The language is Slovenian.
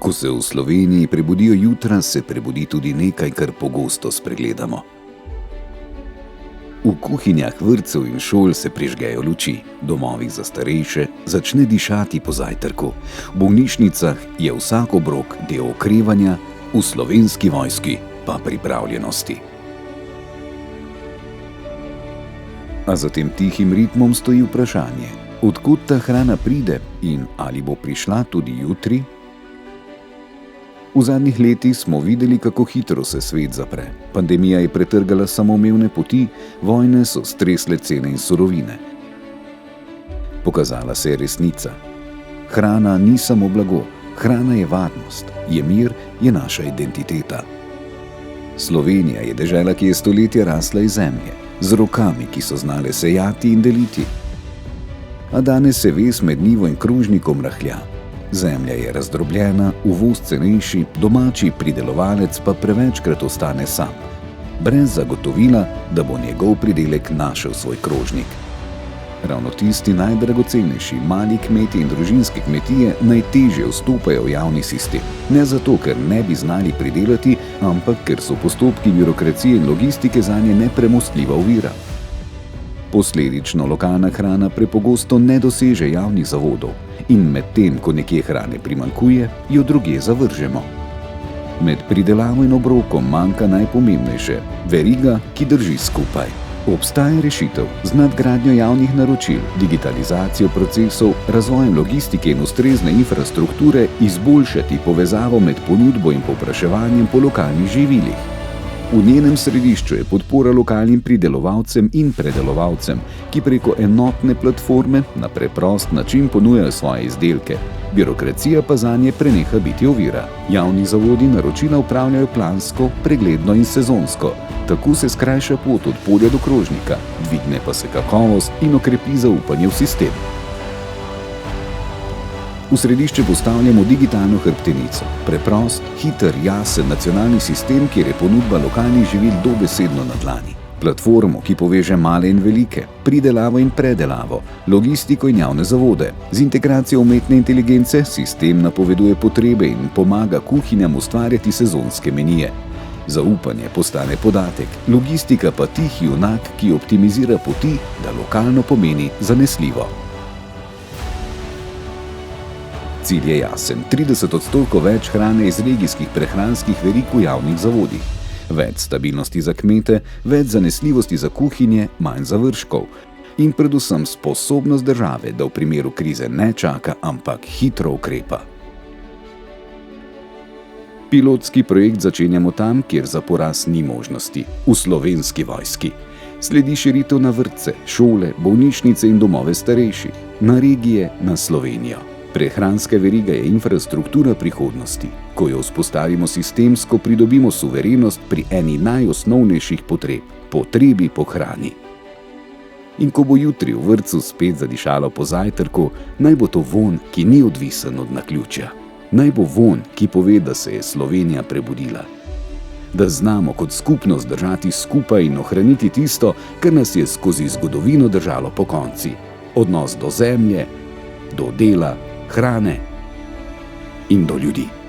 Ko se v Sloveniji prebudijo jutra, se prebudi tudi nekaj, kar pogosto spregledamo. V kuhinjah vrtcev in šol se prižgejo luči, v domovih za starejše začne dišati po zajtrku, v bolnišnicah je vsak obrok del okrevanja, v Slovenski vojski pa pripravljenosti. A za tem tihim ritmom stoji vprašanje, od kod ta hrana pride in ali bo prišla tudi jutri? V zadnjih letih smo videli, kako hitro se svet zapre. Pandemija je pretrgala samoumevne poti, vojne so stresle cene in surovine. Pokazala se je resnica. Hrana ni samo blago, hrana je varnost, je mir, je naša identiteta. Slovenija je dežela, ki je stoletja rasla iz zemlje, z rokami, ki so znale sejati in deliti. A danes se vez med njivo in krožnikom rahlja. Zemlja je razdrobljena, uvoz cenejši, domači pridelovalec pa prevečkrat ostane sam, brez zagotovila, da bo njegov pridelek našel svoj krožnik. Ravno tisti najdragocenejši, mali kmeti in družinske kmetije najtežje vstopajo v javni sistem. Ne zato, ker ne bi znali pridelati, ampak ker so postopki birokracije in logistike zanje nepremostljiva ovira. Posledično lokalna hrana prepogosto ne doseže javnih zavodov in medtem, ko nekje hrane primanjkuje, jo drugje zavržemo. Med pridelavo in obrokom manjka najpomembnejše – veriga, ki drži skupaj. Obstaja rešitev z nadgradnjo javnih naročil, digitalizacijo procesov, razvojem logistike in ustrezne infrastrukture izboljšati povezavo med ponudbo in povpraševanjem po lokalnih živilih. V njenem središču je podpora lokalnim pridelovalcem in predelovalcem, ki preko enotne platforme na preprost način ponujajo svoje izdelke. Birokracija pa zanje preneha biti ovira. Javni zavodi naročila upravljajo plansko, pregledno in sezonsko. Tako se skrajša pot od polja do krožnika, dvigne pa se kakovost in okrepi zaupanje v sistem. V središče postavljamo digitalno hrbtenico, preprost, hiter, jasen nacionalni sistem, kjer je ponudba lokalnih živil dobesedno na dlani. Platformo, ki poveže male in velike, pridelavo in predelavo, logistiko in javne zavode. Z integracijo umetne inteligence sistem napoveduje potrebe in pomaga kuhinjam ustvarjati sezonske menije. Zaupanje postane podatek, logistika pa tihi junak, ki optimizira poti, da lokalno pomeni zanesljivo. Cilj je jasen, 30% več hrane iz regijskih prehranskih verig v javnih zavodih. Več stabilnosti za kmete, več zanesljivosti za kuhinje, manj zavržkov. In predvsem sposobnost države, da v primeru krize ne čaka, ampak hitro ukrepa. Pilotski projekt začenjamo tam, kjer za poraz ni možnosti, v Slovenski vojski. Sledi širitev na vrtce, šole, bolnišnice in domove starejših, na regije, na Slovenijo. Prehranska veriga je infrastruktura prihodnosti. Ko jo vzpostavimo sistemsko, pridobimo suverenost pri eni najosnovnejših potreb – potrebi po hrani. In ko bo jutri v vrtcu spet zadišalo po zajtrku, naj bo to vonj, ki ni odvisen od naključja. Naj bo vonj, ki pove, da se je Slovenija prebudila. Da znamo kot skupnost držati skupaj in ohraniti tisto, kar nas je skozi zgodovino držalo pokonci. Odnos do zemlje, do dela, hrane in do ljudi.